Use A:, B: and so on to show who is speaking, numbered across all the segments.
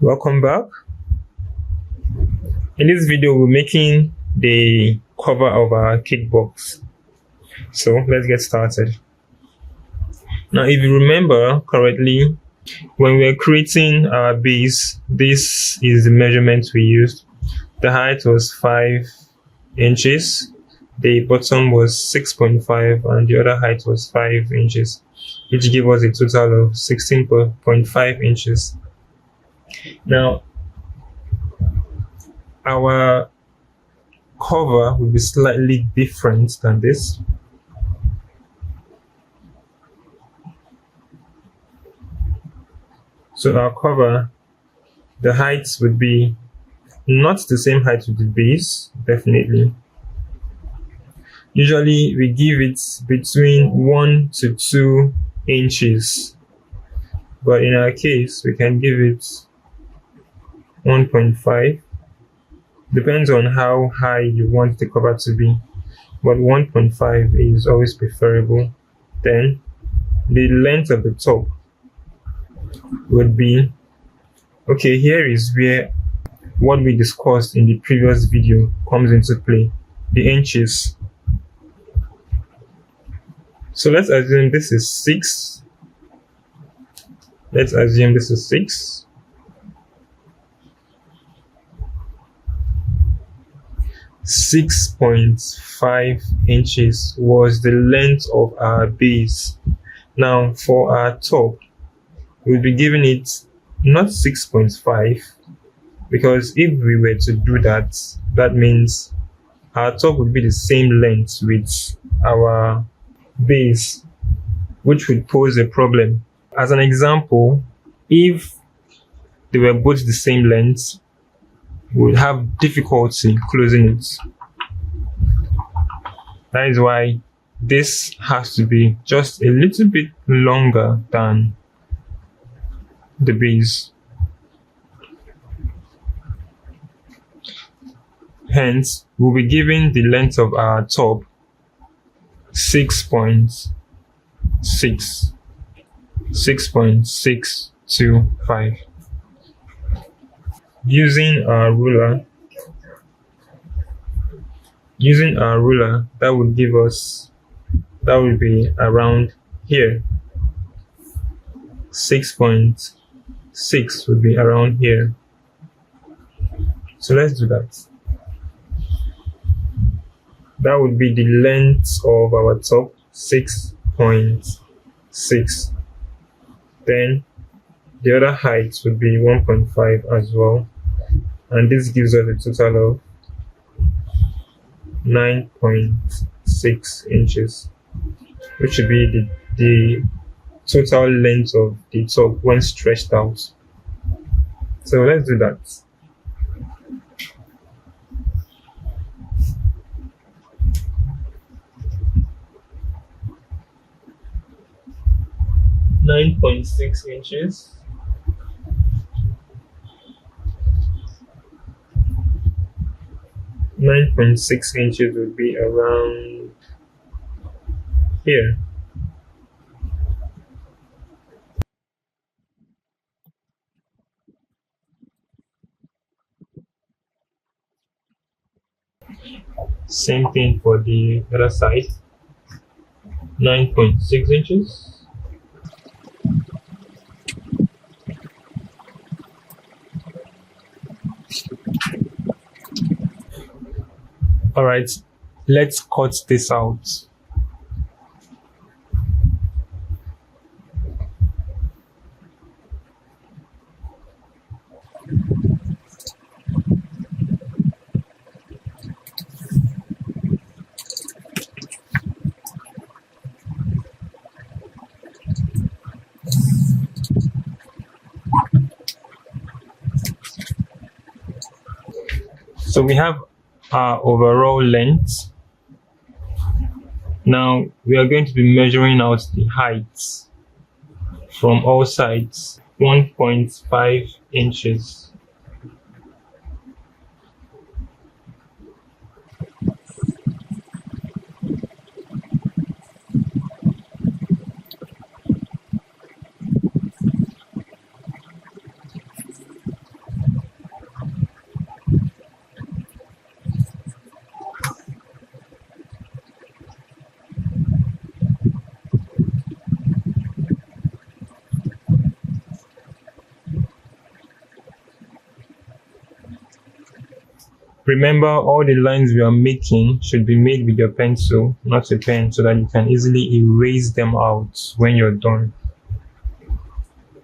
A: Welcome back. In this video, we're making the cover of our kit box. So let's get started. Now, if you remember correctly, when we're creating our base, this is the measurement we used. The height was 5 inches, the bottom was 6.5, and the other height was 5 inches, which gave us a total of 16.5 inches. Now, our cover will be slightly different than this. So our cover, the height would be not the same height with the base, definitely. Usually we give it between 1 to 2 inches, but in our case we can give it 1.5. Depends on how high you want the cover to be, but 1.5 is always preferable. Then the length of the top would be, okay, here is where what we discussed in the previous video comes into play, the inches. So let's assume this is 6. Let's assume this is 6. 6.5 inches was the length of our base. Now for our top, we'll be giving it not 6.5, because if we were to do that, that means our top would be the same length with our base, which would pose a problem. As an example, if they were both the same length, we would have difficulty closing it. That is why this has to be just a little bit longer than the base. Hence, we'll be giving the length of our top 6.625. Using our ruler, that would give us, that would be around here. 6.6 would be around here. So let's do that. That would be the length of our top, 6.6. Then the other height would be 1.5 as well. And this gives us a total of 9.6 inches, which should be the total length of the top when stretched out. So let's do that. .6 inches. .6 inches would be around here. Same thing for the other side. 9.6 inches. Alright, let's cut this out. So we have our overall length. Now we are going to be measuring out the heights from all sides, 1.5 inches. Remember, all the lines we are making should be made with your pencil, not a pen, so that you can easily erase them out when you're done.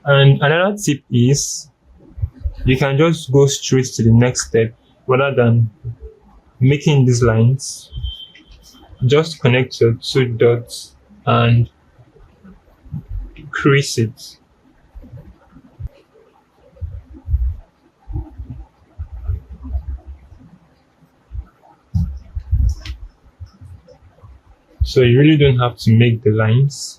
A: And another tip is you can just go straight to the next step rather than making these lines. Just connect your two dots and crease it. So you really don't have to make the lines.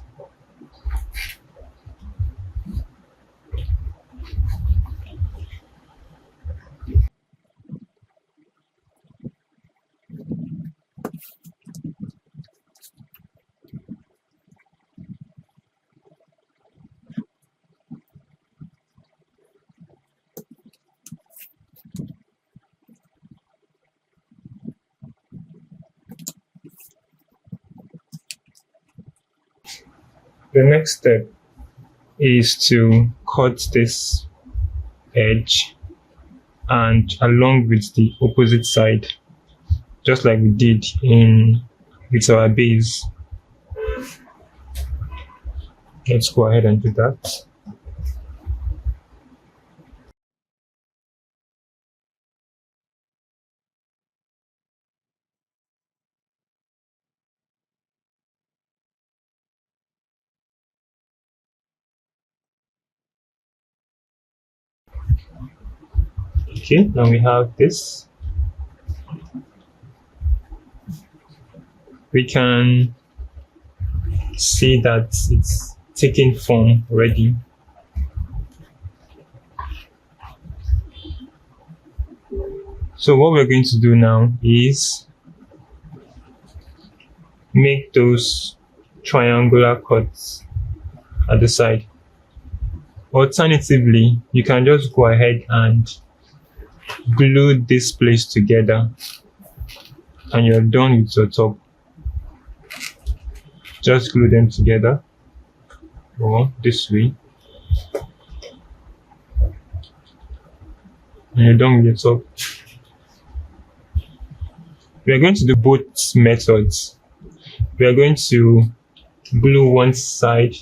A: The next step is to cut this edge and along with the opposite side, just like we did with our base. Let's go ahead and do that. Okay, now we have this. We can see that it's taking form already. So what we're going to do now is make those triangular cuts at the side. Alternatively, you can just go ahead and glue this place together and you're done with your top. Just glue them together or this way and you're done with your top. We are going to do both methods. We are going to glue one side,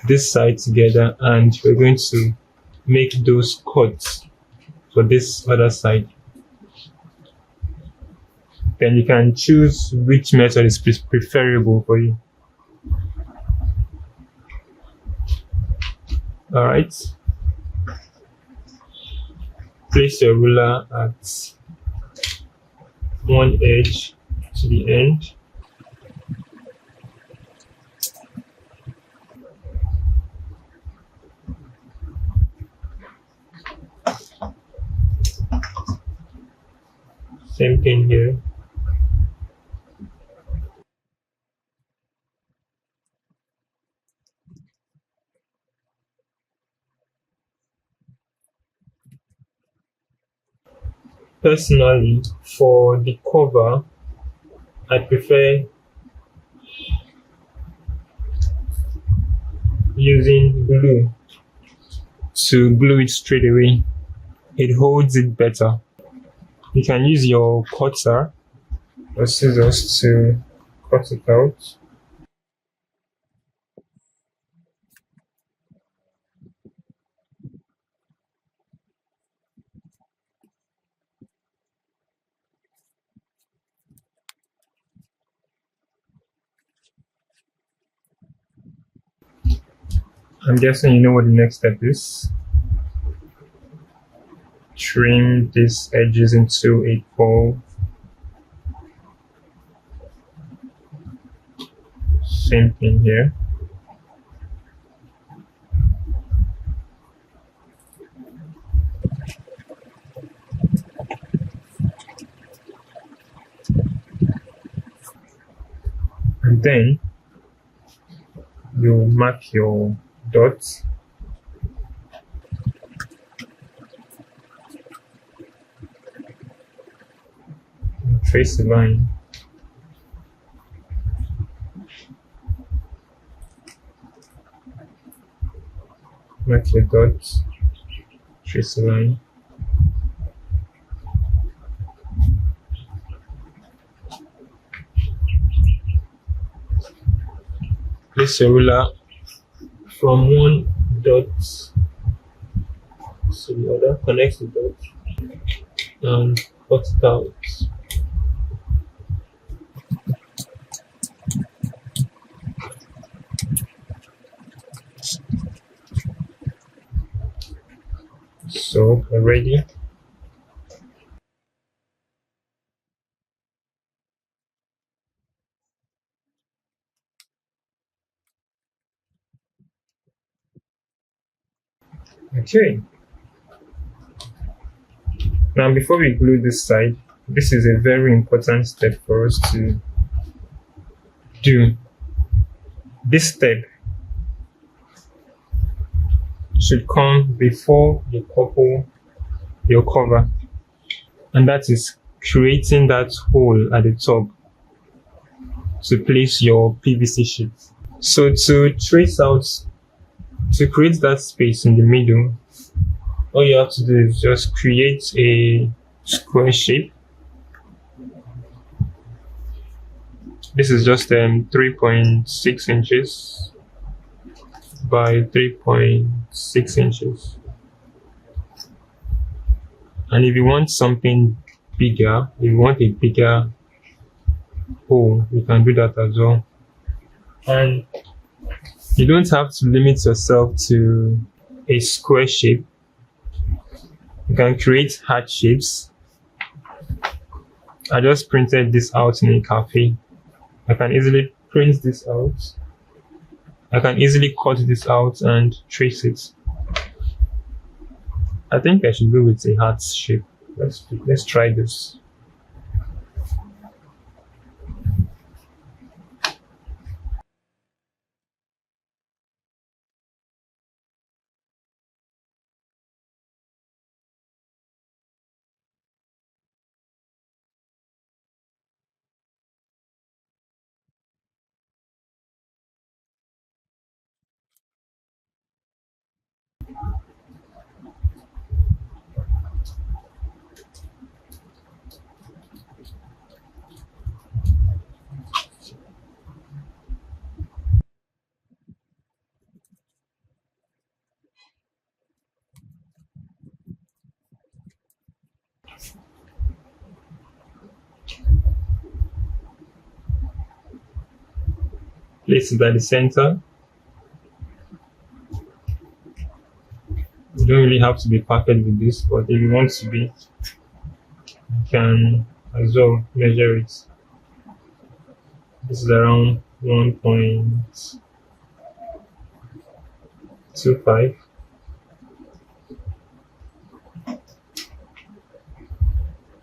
A: this side together, and we're going to make those cuts for this other side. Then you can choose which method is preferable for you. All right. Place your ruler at one edge to the end. Same thing here. Personally, for the cover, I prefer using glue to glue it straight away. It holds it better. You can use your cutter or scissors to cut it out. I'm guessing you know what the next step is. Trim these edges into a curve. Same thing here. And then you mark your dots. Trace the line. Mark your dots. Trace the line. place your ruler from one dot to the other, connect the dot and cut it out. So we're ready. Okay. Now before we glue this side, this is a very important step for us to do. This step should come before you couple your cover, and that is creating that hole at the top to place your PVC sheet. So to create that space in the middle, all you have to do is just create a square shape. This is just 3.6 inches by 3.6 inches. And if you want something bigger, if you want a bigger hole, you can do that as well. And you don't have to limit yourself to a square shape. You can create heart shapes. I just printed this out in a cafe. I can easily print this out. I can easily cut this out and trace it. I think I should go with a heart shape. Let's try this. Place it at the center. You don't really have to be perfect with this, but if you want to be, you can as well measure it. This is around 1.25.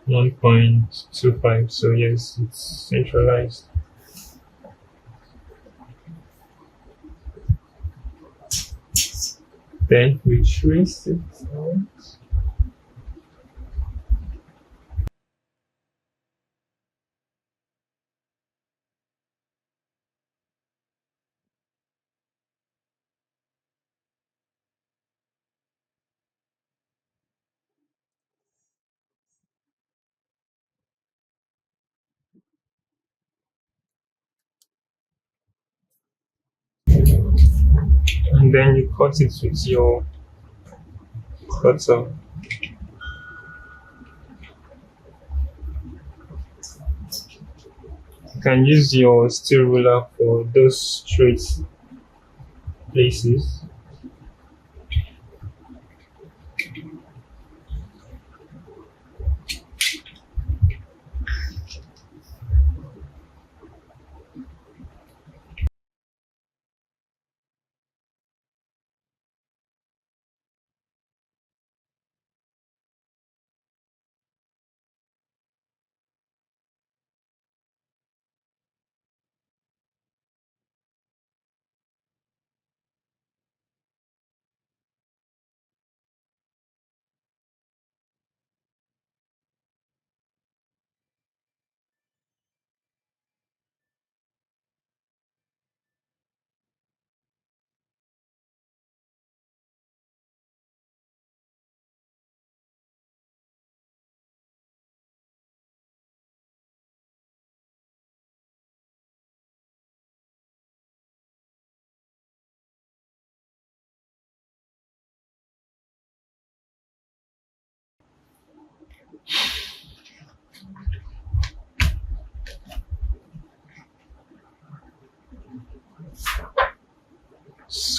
A: 1.25. So yes, it's centralized. Then we trace it out. And then you cut it with your cutter. You can use your steel ruler for those straight places.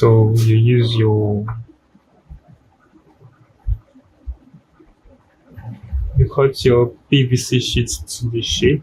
A: So you cut your PVC sheet to the shape.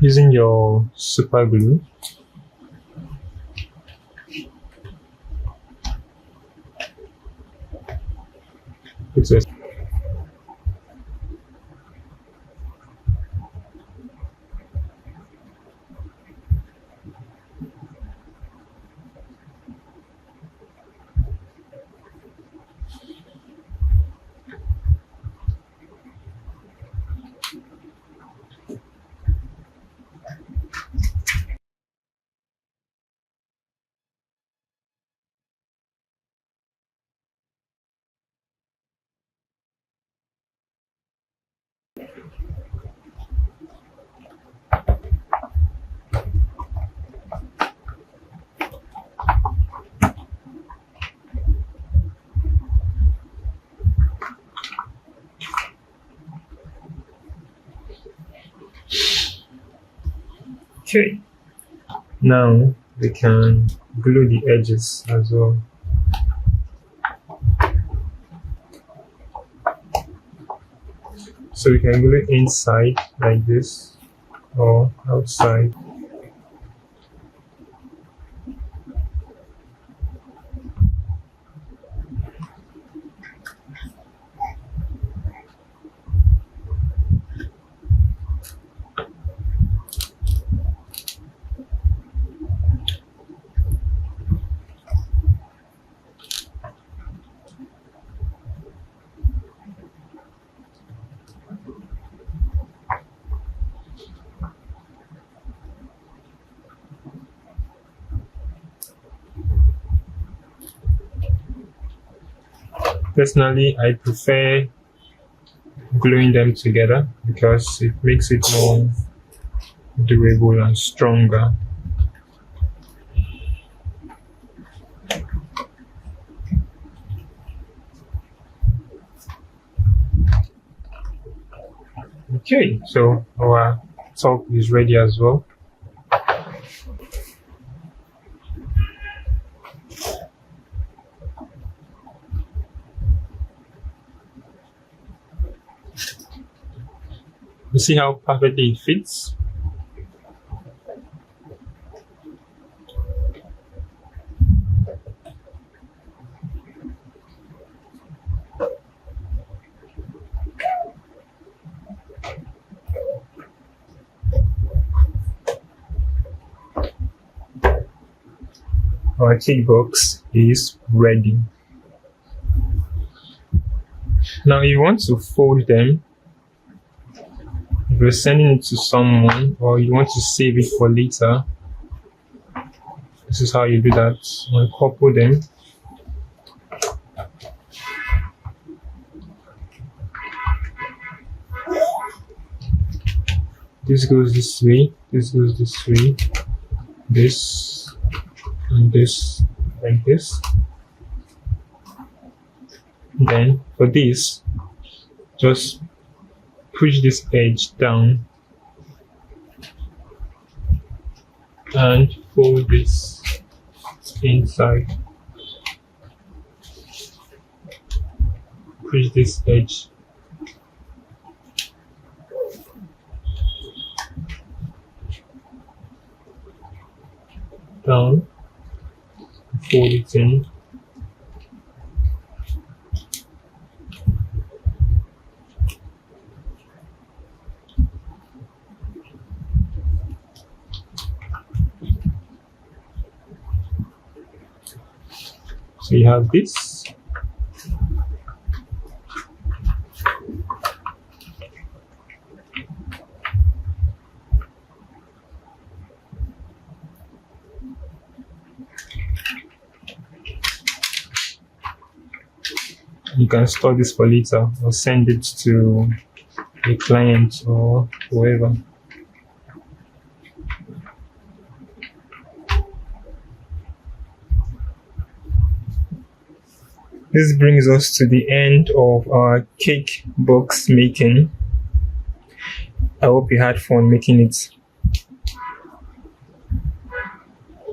A: Using your super glue, put your okay. Now we can glue the edges as well. So we can glue inside like this or outside. Personally, I prefer gluing them together because it makes it more durable and stronger. Okay, so our top is ready as well. You see how perfectly it fits? Our cake box is ready. Now you want to fold them. If you're sending it to someone or you want to save it for later, this is how you do that. Uncouple them. This goes this way, this goes this way, this and this like this. Then for this, just push this edge down and fold this inside. Push this edge down, fold it in. So you have this, You can store this for later or send it to a client or whoever. This brings us to the end of our cake box making. I hope you had fun making it.